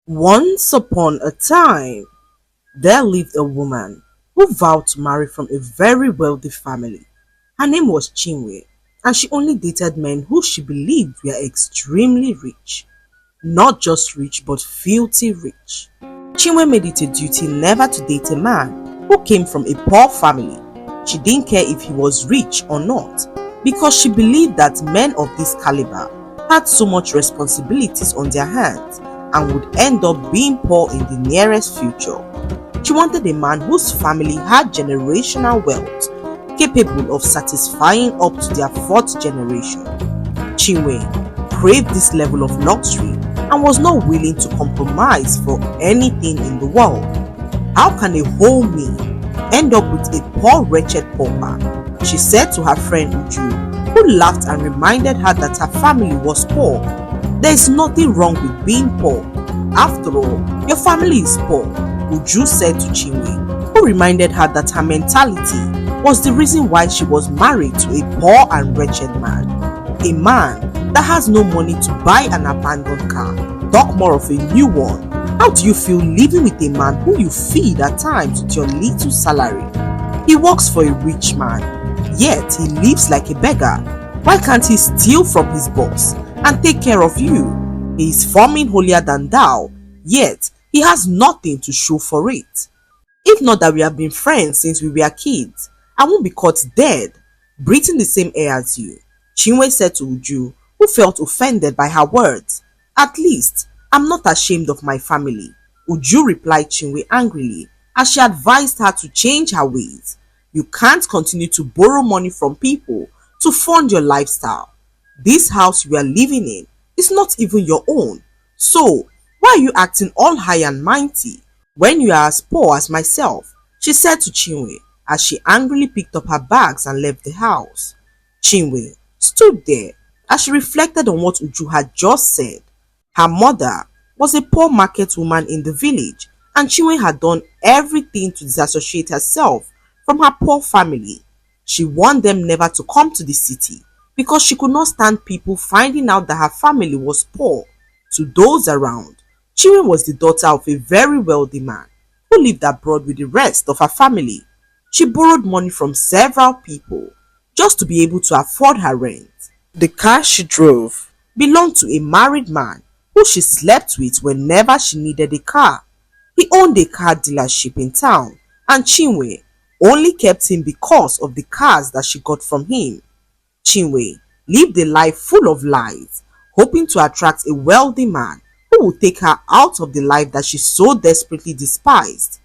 Once upon a time, there lived a woman who vowed to marry from a very wealthy family. Her name was Chinwe, and she only dated men who she believed were extremely rich. Not just rich, but filthy rich. Chinwe made it a duty never to date a man who came from a poor family. She didn't care if he was rich or not, because she believed that men of this caliber had so much responsibilities on their hands and would end up being poor in the nearest future. She wanted a man whose family had generational wealth, capable of satisfying up to their fourth generation. Chinwe craved this level of luxury and was not willing to compromise for anything in the world. How can a whole me end up with a poor wretched pauper? She said to her friend Uju, who laughed and reminded her that her family was poor. There is nothing wrong with being poor. After all, your family is poor, Uju said to Chinwe, who reminded her that her mentality was the reason why she was married to a poor and wretched man. A man that has no money to buy an abandoned car, talk more of a new one. How do you feel living with a man who you feed at times with your little salary? He works for a rich man, yet he lives like a beggar. Why can't he steal from his boss and take care of you? He is forming holier than thou, yet he has nothing to show for it. If not that we have been friends since we were kids, I won't be caught dead, breathing the same air as you, Chinwe said to Uju, who felt offended by her words. At least, I'm not ashamed of my family, Uju replied Chinwe angrily as she advised her to change her ways. You can't continue to borrow money from people to fund your lifestyle. This house you are living in is not even your own. So, why are you acting all high and mighty when you are as poor as myself? She said to Chinwe as she angrily picked up her bags and left the house. Chinwe stood there as she reflected on what Uju had just said. Her mother was a poor market woman in the village, and Chinwe had done everything to disassociate herself from her poor family. She warned them never to come to the city because she could not stand people finding out that her family was poor. To those around, Chinwe was the daughter of a very wealthy man who lived abroad with the rest of her family. She borrowed money from several people just to be able to afford her rent. The car she drove belonged to a married man who she slept with whenever she needed a car. He owned a car dealership in town, and Chinwe only kept him because of the cars that she got from him. Chinwe lived a life full of lies, hoping to attract a wealthy man who would take her out of the life that she so desperately despised.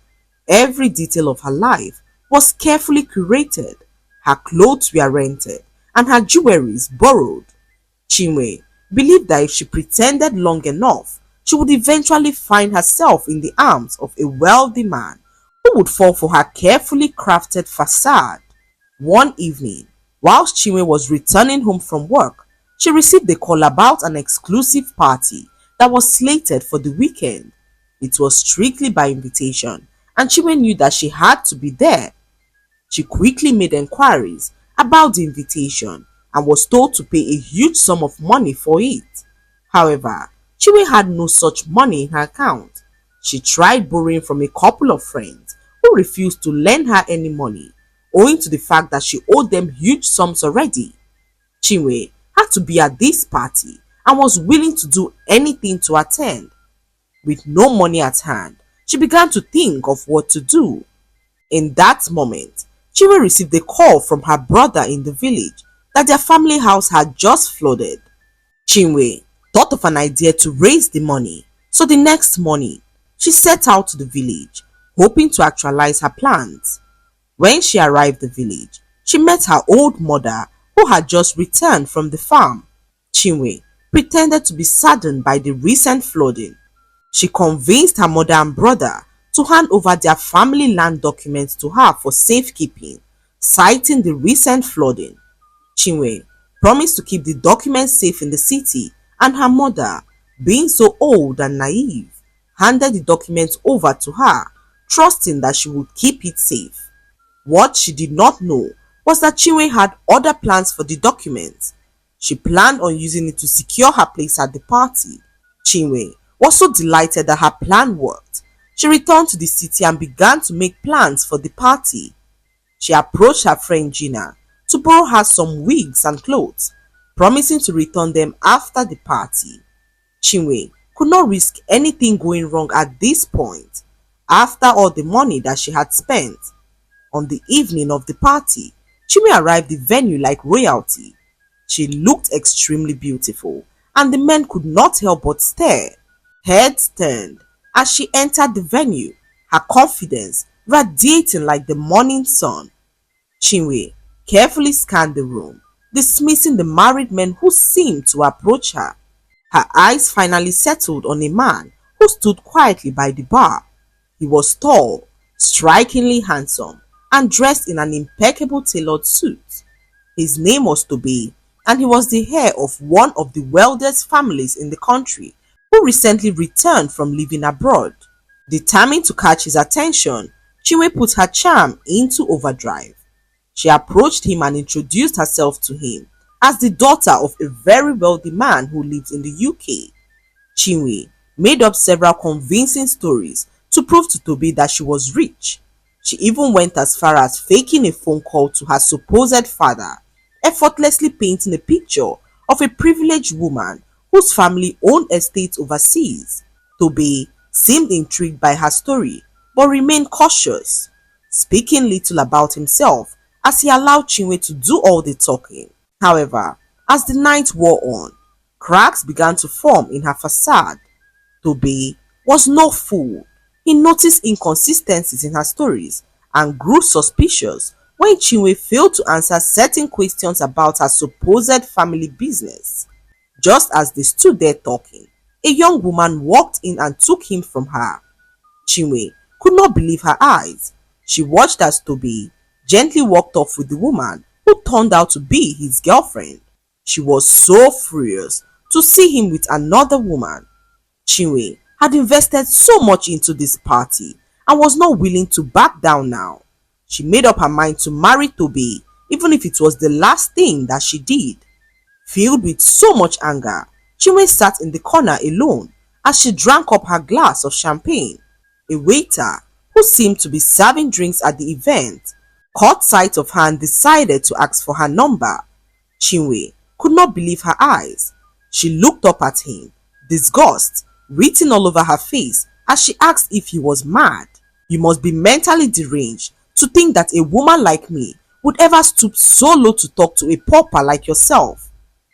Every detail of her life was carefully curated. Her clothes were rented and her jewelries borrowed. Chinwe believed that if she pretended long enough, she would eventually find herself in the arms of a wealthy man who would fall for her carefully crafted facade. One evening, whilst Chinwe was returning home from work, she received a call about an exclusive party that was slated for the weekend. It was strictly by invitation, and Chinwe knew that she had to be there. She quickly made enquiries about the invitation and was told to pay a huge sum of money for it. However, Chinwe had no such money in her account. She tried borrowing from a couple of friends who refused to lend her any money, owing to the fact that she owed them huge sums already. Chinwe had to be at this party and was willing to do anything to attend. With no money at hand, she began to think of what to do. In that moment, Chinwe received a call from her brother in the village that their family house had just flooded. Chinwe thought of an idea to raise the money, so the next morning, she set out to the village, hoping to actualize her plans. When she arrived at the village, she met her old mother who had just returned from the farm. Chinwe pretended to be saddened by the recent flooding. She convinced her mother and brother to hand over their family land documents to her for safekeeping, citing the recent flooding. Chinwe promised to keep the documents safe in the city, and her mother, being so old and naive, handed the documents over to her, trusting that she would keep it safe. What she did not know was that Chinwe had other plans for the documents. She planned on using it to secure her place at the party. Chinwe was so delighted that her plan worked. She returned to the city and began to make plans for the party. She approached her friend Gina to borrow her some wigs and clothes, promising to return them after the party. Chinwe could not risk anything going wrong at this point. After all the money that she had spent on the evening of the party, Chinwe arrived at the venue like royalty. She looked extremely beautiful, and the men could not help but stare. Heads turned as she entered the venue, her confidence radiating like the morning sun. Chinwe carefully scanned the room, dismissing the married men who seemed to approach her. Her eyes finally settled on a man who stood quietly by the bar. He was tall, strikingly handsome, and dressed in an impeccable tailored suit. His name was Toby, and he was the heir of one of the wealthiest families in the country who recently returned from living abroad. Determined to catch his attention, Chinwe put her charm into overdrive. She approached him and introduced herself to him as the daughter of a very wealthy man who lives in the UK. Chinwe made up several convincing stories to prove to Toby that she was rich. She even went as far as faking a phone call to her supposed father, effortlessly painting a picture of a privileged woman whose family owned estates overseas. Toby seemed intrigued by her story but remained cautious, speaking little about himself as he allowed Chinwe to do all the talking. However, as the night wore on, cracks began to form in her facade. Toby was no fool. He noticed inconsistencies in her stories and grew suspicious when Chinwe failed to answer certain questions about her supposed family business. Just as they stood there talking, a young woman walked in and took him from her. Chinwe could not believe her eyes. She watched as Toby gently walked off with the woman who turned out to be his girlfriend. She was so furious to see him with another woman. Chinwe had invested so much into this party and was not willing to back down now. She made up her mind to marry Toby, even if it was the last thing that she did. Filled with so much anger, Chinwe sat in the corner alone as she drank up her glass of champagne. A waiter, who seemed to be serving drinks at the event, caught sight of her and decided to ask for her number. Chinwe could not believe her eyes. She looked up at him, disgust written all over her face as she asked if he was mad. "You must be mentally deranged to think that a woman like me would ever stoop so low to talk to a pauper like yourself."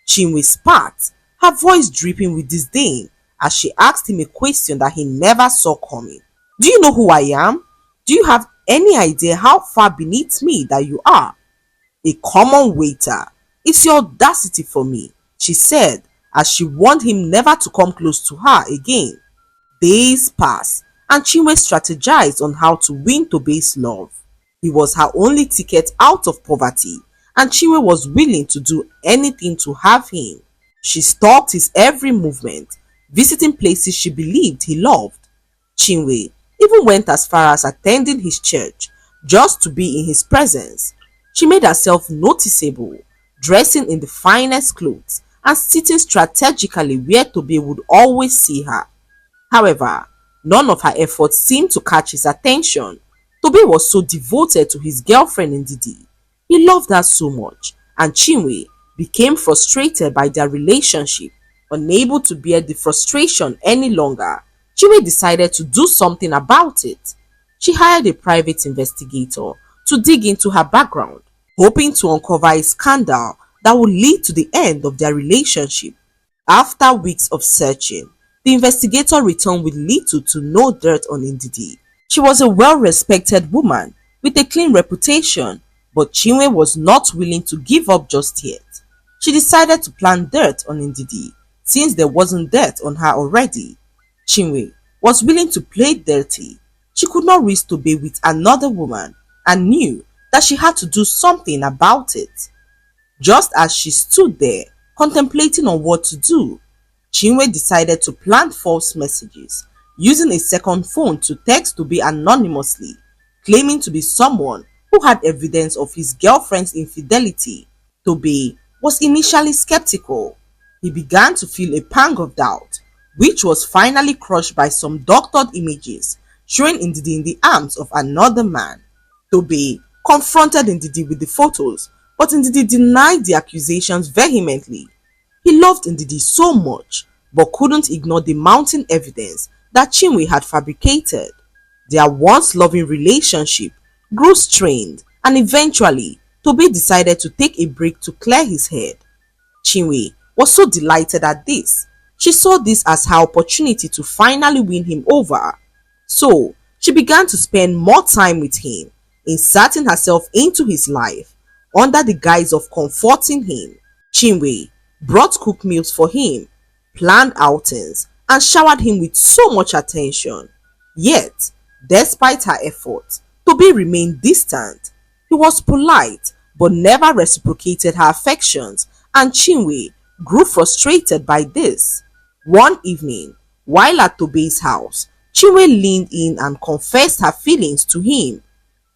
Chinwe spat, her voice dripping with disdain as she asked him a question that he never saw coming. "Do you know who I am? Do you have any idea how far beneath me that you are?" "A common waiter. It's your audacity for me," she said as she warned him never to come close to her again. Days passed and Chinwe strategized on how to win Tobe's love. He was her only ticket out of poverty, and Chinwe was willing to do anything to have him. She stalked his every movement, visiting places she believed he loved. Chinwe even went as far as attending his church just to be in his presence. She made herself noticeable, dressing in the finest clothes and sitting strategically where Tobe would always see her. However, none of her efforts seemed to catch his attention. Tobe was so devoted to his girlfriend Ndidi. He loved her so much, and Chinwe became frustrated by their relationship. Unable to bear the frustration any longer, Chinwe decided to do something about it. She hired a private investigator to dig into her background, hoping to uncover a scandal that would lead to the end of their relationship. After weeks of searching, the investigator returned with little to no dirt on Ndidi. She was a well-respected woman with a clean reputation, but Chinwe was not willing to give up just yet. She decided to plant dirt on Ndidi since there wasn't dirt on her already. Chinwe was willing to play dirty. She could not risk to be with another woman and knew that she had to do something about it. Just as she stood there contemplating on what to do, Chinwe decided to plant false messages, using a second phone to text Tobe anonymously, claiming to be someone who had evidence of his girlfriend's infidelity. Tobe was initially skeptical. He began to feel a pang of doubt, which was finally crushed by some doctored images showing Ndidi in the arms of another man. Tobe confronted Ndidi with the photos, but Ndidi denied the accusations vehemently. He loved Ndidi so much, but couldn't ignore the mounting evidence that Chinwe had fabricated. Their once loving relationship grew strained, and eventually Tobe decided to take a break to clear his head. Chinwe was so delighted at this. She saw this as her opportunity to finally win him over. So, she began to spend more time with him, inserting herself into his life under the guise of comforting him. Chinwe brought cooked meals for him, planned outings, and showered him with so much attention. Yet, despite her efforts, Tobe remained distant. He was polite but never reciprocated her affections, and Chinwe grew frustrated by this. One evening, while at Tobe's house, Chinwe leaned in and confessed her feelings to him.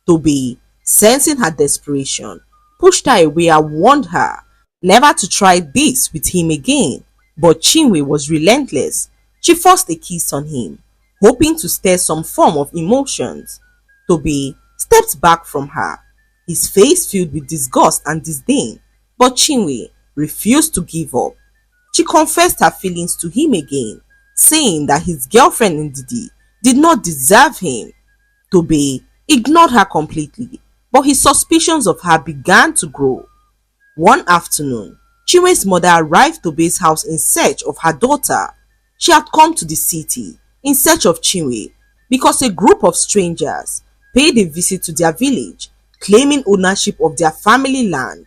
Tobe, sensing her desperation, pushed her away and warned her never to try this with him again. But Chinwe was relentless. She forced a kiss on him, hoping to stir some form of emotions. Tobe stepped back from her, his face filled with disgust and disdain, but Chinwe refused to give up. She confessed her feelings to him again, saying that his girlfriend Ndidi did not deserve him. Tobe ignored her completely, but his suspicions of her began to grow. One afternoon, Chinwe's mother arrived at Tobe's house in search of her daughter. She had come to the city in search of Chinwe because a group of strangers paid a visit to their village, claiming ownership of their family land.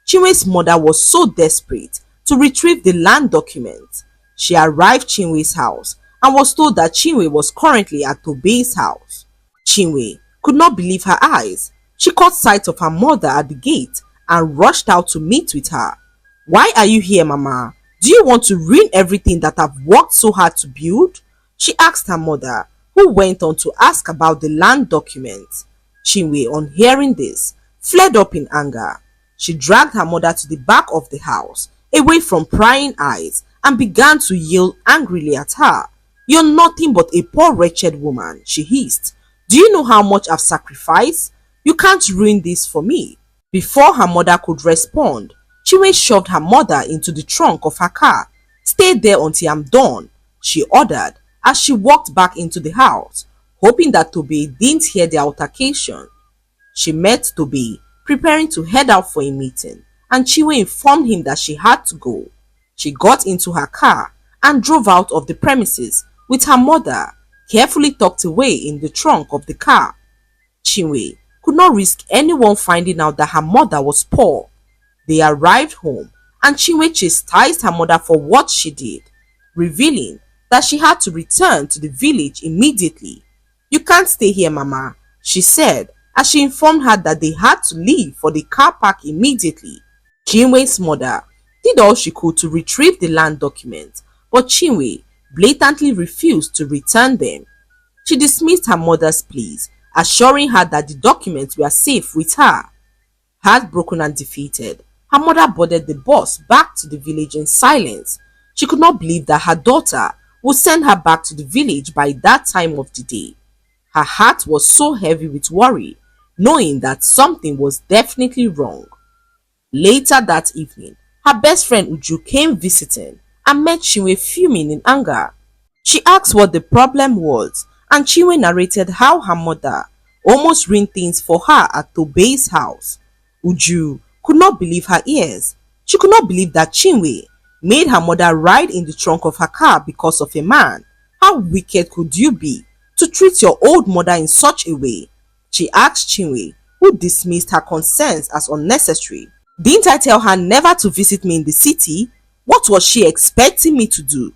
Chinwe's mother was so desperate to retrieve the land documents. She arrived at Chinwe's house and was told that Chinwe was currently at Tobe's house. Chinwe could not believe her eyes. She caught sight of her mother at the gate and rushed out to meet with her. "Why are you here, Mama? Do you want to ruin everything that I've worked so hard to build?" she asked her mother, who went on to ask about the land documents. Chinwe, on hearing this, flared up in anger. She dragged her mother to the back of the house, away from prying eyes, and began to yell angrily at her. "You're nothing but a poor wretched woman," she hissed. "Do you know how much I've sacrificed? You can't ruin this for me." Before her mother could respond, Chinwe shoved her mother into the trunk of her car. "Stay there until I'm done," she ordered as she walked back into the house, hoping that Tobe didn't hear the altercation. She met Tobe preparing to head out for a meeting, and Chinwe informed him that she had to go. She got into her car and drove out of the premises with her mother carefully tucked away in the trunk of the car. Chinwe could not risk anyone finding out that her mother was poor. They arrived home and Chinwe chastised her mother for what she did, revealing that she had to return to the village immediately. "You can't stay here, Mama," she said as she informed her that they had to leave for the car park immediately. Chinwe's mother did all she could to retrieve the land documents, but Chinwe blatantly refused to return them. She dismissed her mother's pleas, assuring her that the documents were safe with her. Heartbroken and defeated, her mother boarded the bus back to the village in silence. She could not believe that her daughter would send her back to the village by that time of the day. Her heart was so heavy with worry, knowing that something was definitely wrong. Later that evening, her best friend Uju came visiting and met Chinwe fuming in anger. She asked what the problem was, and Chinwe narrated how her mother almost ruined things for her at Tobe's house. Uju could not believe her ears. She could not believe that Chinwe made her mother ride in the trunk of her car because of a man. How wicked could you be to treat your old mother in such a way? She asked Chinwe, who dismissed her concerns as unnecessary. "Didn't I tell her never to visit me in the city? What was she expecting me to do?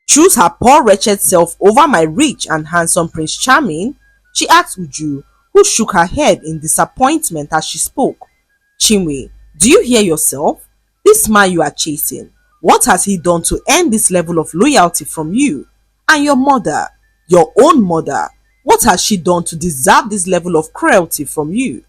Choose her poor wretched self over my rich and handsome Prince Charming?" she asked Uju, who shook her head in disappointment as she spoke. "Chinwe, do you hear yourself? This man you are chasing, what has he done to earn this level of loyalty from you? And your mother, your own mother, what has she done to deserve this level of cruelty from you?"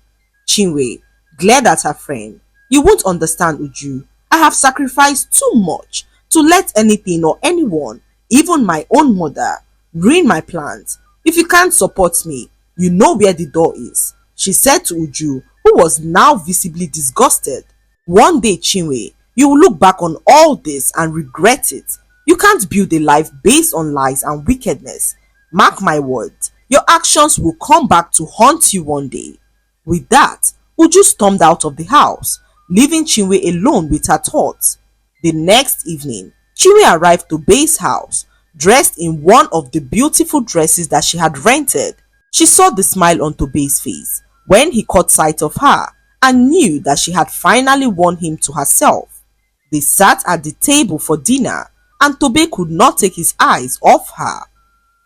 Chinwe glared at her friend. "You won't understand, Uju. I have sacrificed too much to let anything or anyone Even my own mother ruined my plans. If you can't support me, you know where the door is, she said to Uju, who was now visibly disgusted. One day, Chinwe, you will look back on all this and regret it. You can't build a life based on lies and wickedness. Mark my words, your actions will come back to haunt you one day. With that, Uju stormed out of the house, leaving Chinwe alone with her thoughts. The next evening, Chinwe arrived to Bay's house, dressed in one of the beautiful dresses that she had rented. She saw the smile on Tobe's face when he caught sight of her and knew that she had finally won him to herself. They sat at the table for dinner and Tobe could not take his eyes off her.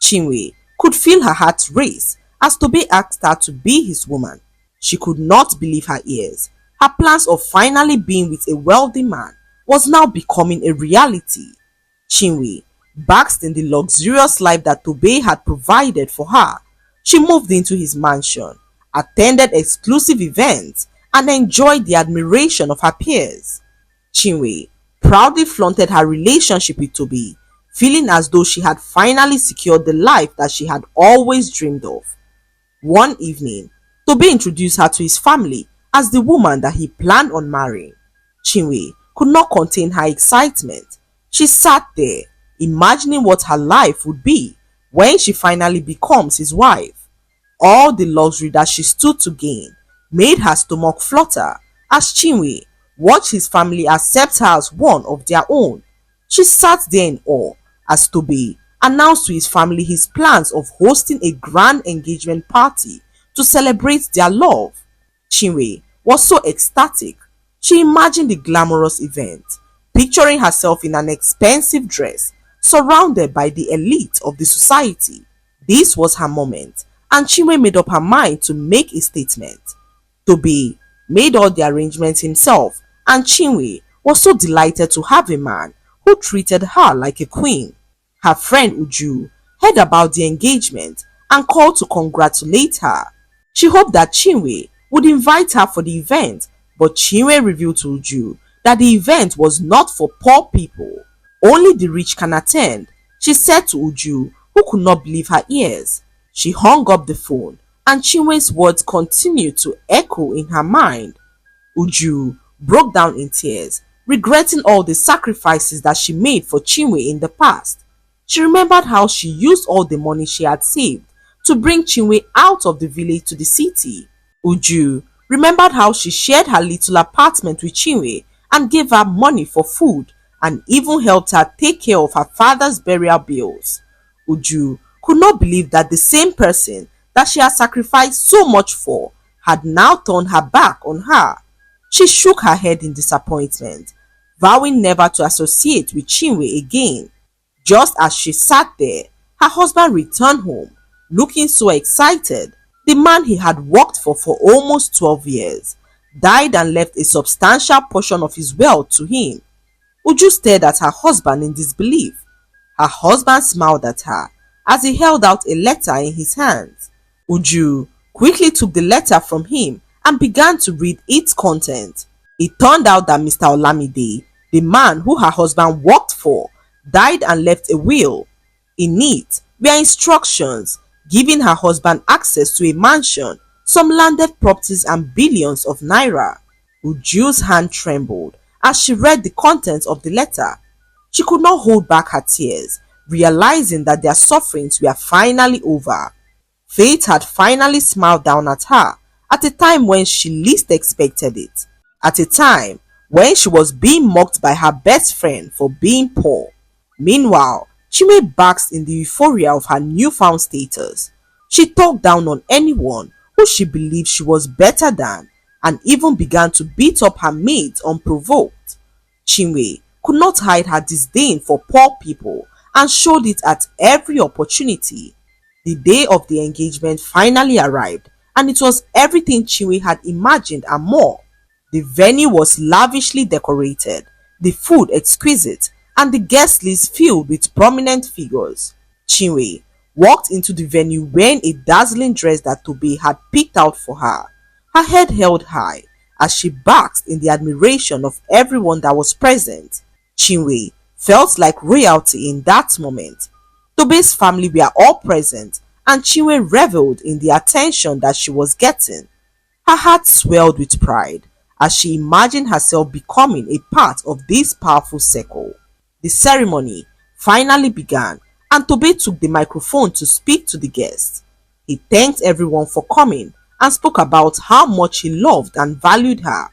Chinwe could feel her heart race as Tobe asked her to be his woman. She could not believe her ears. Her plans of finally being with a wealthy man was now becoming a reality. Chinwe basked in the luxurious life that Tobe had provided for her. She moved into his mansion, attended exclusive events, and enjoyed the admiration of her peers. Chinwe proudly flaunted her relationship with Tobe, feeling as though she had finally secured the life that she had always dreamed of. One evening, Tobe introduced her to his family as the woman that he planned on marrying. Chinwe could not contain her excitement. She sat there, imagining what her life would be when she finally becomes his wife. All the luxury that she stood to gain made her stomach flutter as Chinwe watched his family accept her as one of their own. She sat there in awe as Tobe announced to his family his plans of hosting a grand engagement party to celebrate their love. Chinwe was so ecstatic. She imagined the glamorous event, picturing herself in an expensive dress, surrounded by the elite of the society. This was her moment, and Chinwe made up her mind to make a statement. Tobe made all the arrangements himself, and Chinwe was so delighted to have a man who treated her like a queen. Her friend Uju heard about the engagement and called to congratulate her. She hoped that Chinwe would invite her for the event, but Chinwe revealed to Uju that the event was not for poor people. Only the rich can attend, she said to Uju, who could not believe her ears. She hung up the phone, and Chinwe's words continued to echo in her mind. Uju broke down in tears, regretting all the sacrifices that she made for Chinwe in the past. She remembered how she used all the money she had saved to bring Chinwe out of the village to the city. Uju remembered how she shared her little apartment with Chinwe and gave her money for food and even helped her take care of her father's burial bills. Uju could not believe that the same person that she had sacrificed so much for had now turned her back on her. She shook her head in disappointment, vowing never to associate with Chinwe again. Just as she sat there, her husband returned home, looking so excited. The man he had worked for almost 12 years died and left a substantial portion of his wealth to him. Uju stared at her husband in disbelief. Her husband smiled at her as he held out a letter in his hands. Uju quickly took the letter from him and began to read its content. It turned out that Mr. Olamide, the man who her husband worked for, died and left a will. In it were instructions giving her husband access to a mansion, some landed properties and billions of naira. Uju's hand trembled as she read the contents of the letter. She could not hold back her tears, realizing that their sufferings were finally over. Fate had finally smiled down at her at a time when she least expected it, at a time when she was being mocked by her best friend for being poor. Meanwhile, Chinwe basked in the euphoria of her newfound status. She talked down on anyone who she believed she was better than and even began to beat up her mates unprovoked. Chinwe could not hide her disdain for poor people and showed it at every opportunity. The day of the engagement finally arrived, and it was everything Chinwe had imagined and more. The venue was lavishly decorated, the food exquisite, and the guest list filled with prominent figures. Chinwe walked into the venue wearing a dazzling dress that Tobe had picked out for her, her head held high as she basked in the admiration of everyone that was present. Chinwe felt like royalty in that moment. Tobe's family were all present and Chinwe reveled in the attention that she was getting. Her heart swelled with pride as she imagined herself becoming a part of this powerful circle. The ceremony finally began and Tobe took the microphone to speak to the guests. He thanked everyone for coming and spoke about how much he loved and valued her.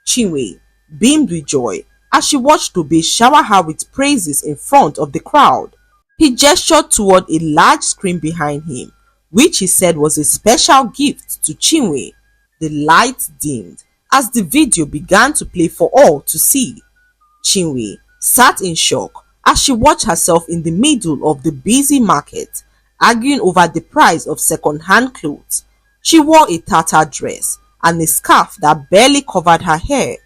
Chinwe beamed with joy as she watched Tobe shower her with praises in front of the crowd. He gestured toward a large screen behind him, which he said was a special gift to Chinwe. The lights dimmed as the video began to play for all to see. Chinwe sat in shock as she watched herself in the middle of the busy market, arguing over the price of second-hand clothes. She wore a tattered dress and a scarf that barely covered her hair.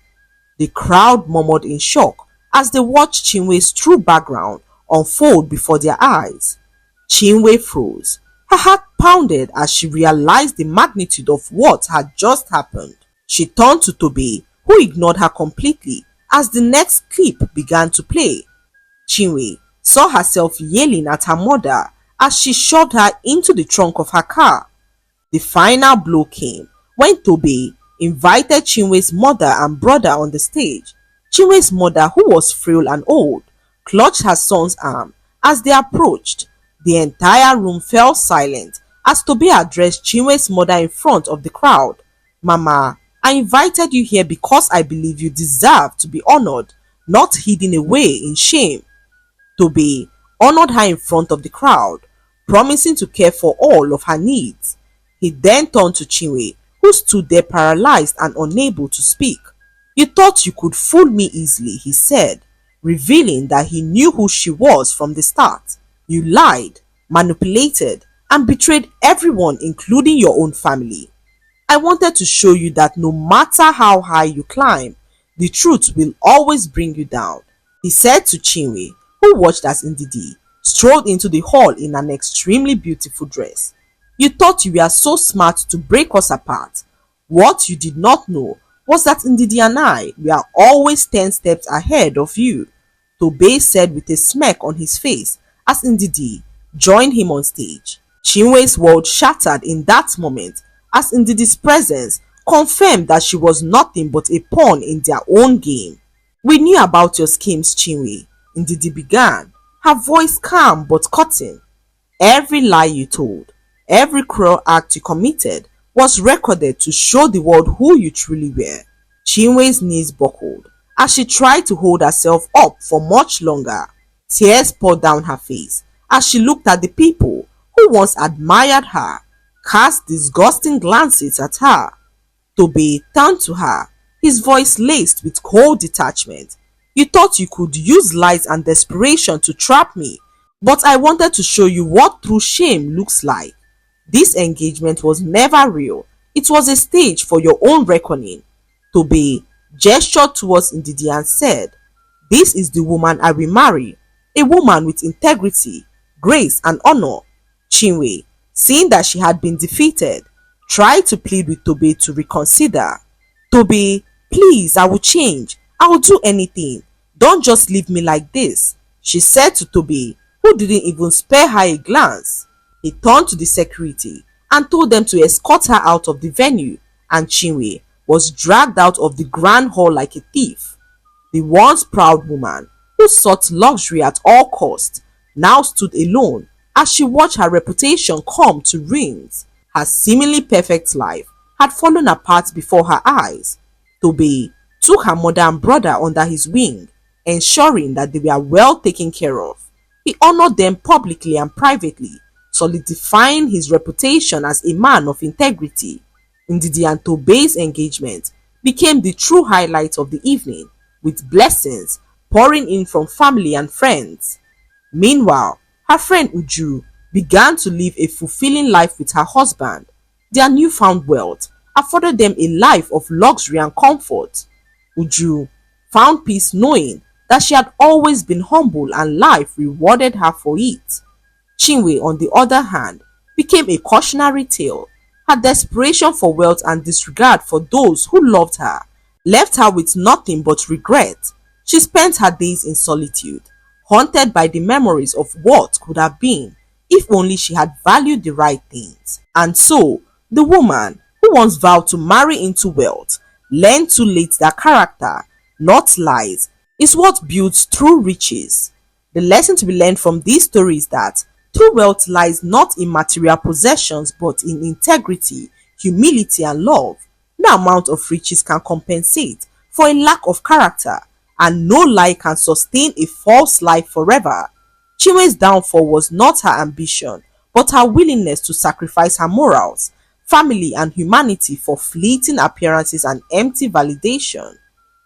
The crowd murmured in shock as they watched Chinwe's true background unfold before their eyes. Chinwe froze. Her heart pounded as she realized the magnitude of what had just happened. She turned to Tobe, who ignored her completely as the next clip began to play. Chinwe saw herself yelling at her mother as she shoved her into the trunk of her car. The final blow came when Tobe invited Chinwe's mother and brother on the stage. Chinwe's mother, who was frail and old, clutched her son's arm as they approached. The entire room fell silent as Tobe addressed Chinwe's mother in front of the crowd. "Mama, I invited you here because I believe you deserve to be honored, not hidden away in shame." Tobe honored her in front of the crowd, promising to care for all of her needs. He then turned to Chinwe, who stood there paralyzed and unable to speak. "You thought you could fool me easily," he said, revealing that he knew who she was from the start. "You lied, manipulated, and betrayed everyone, including your own family. I wanted to show you that no matter how high you climb, the truth will always bring you down," he said to Chinwe, who watched as Ndidi strolled into the hall in an extremely beautiful dress. "You thought you were so smart to break us apart. What you did not know was that Ndidi and I were always 10 steps ahead of you," Tobe said with a smirk on his face as Ndidi joined him on stage. Chinwe's world shattered in that moment as Ndidi's presence confirmed that she was nothing but a pawn in their own game. "We knew about your schemes, Chinwe," Ndidi began, her voice calm but cutting. "Every lie you told, every cruel act you committed was recorded to show the world who you truly were." Chinwe's knees buckled as she tried to hold herself up for much longer. Tears poured down her face as she looked at the people who once admired her, cast disgusting glances at her. Tobe turned to her, his voice laced with cold detachment. "You thought you could use lies and desperation to trap me, but I wanted to show you what true shame looks like. This engagement was never real. It was a stage for your own reckoning." Tobe gestured towards Ndidi and said, "This is the woman I will marry, a woman with integrity, grace and honor." Chinwe, seeing that she had been defeated, tried to plead with Tobe to reconsider. "Tobe, please, I will change. I will do anything. Don't just leave me like this," she said to Tobe, who didn't even spare her a glance. He turned to the security and told them to escort her out of the venue, and Chinwe was dragged out of the grand hall like a thief. The once proud woman, who sought luxury at all costs, now stood alone as she watched her reputation come to ruins. Her seemingly perfect life had fallen apart before her eyes. Tobe took her mother and brother under his wing, ensuring that they were well taken care of. He honored them publicly and privately, solidifying his reputation as a man of integrity. Ndidi and Tobe's engagement became the true highlight of the evening, with blessings pouring in from family and friends. Meanwhile, her friend Uju began to live a fulfilling life with her husband. Their newfound wealth afforded them a life of luxury and comfort. Uju found peace knowing that she had always been humble and life rewarded her for it. Chinwe, on the other hand, became a cautionary tale. Her desperation for wealth and disregard for those who loved her left her with nothing but regret. She spent her days in solitude, haunted by the memories of what could have been if only she had valued the right things. And so, the woman who once vowed to marry into wealth learned too late that character, not lies, is what builds true riches. The lesson to be learned from this story is that true wealth lies not in material possessions but in integrity, humility, and love. No amount of riches can compensate for a lack of character, and no lie can sustain a false life forever. Chinwe's downfall was not her ambition, but her willingness to sacrifice her morals, family, and humanity for fleeting appearances and empty validation.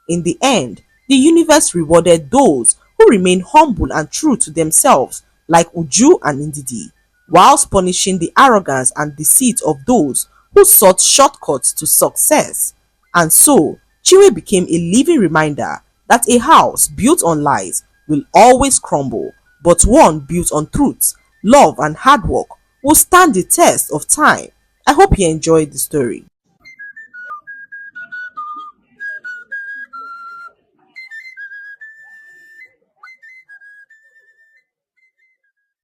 In the end, the universe rewarded those who remained humble and true to themselves, like Uju and Ndidi, whilst punishing the arrogance and deceit of those who sought shortcuts to success. And so, Chinwe became a living reminder that a house built on lies will always crumble, but one built on truth, love, and hard work will stand the test of time. I hope you enjoyed the story.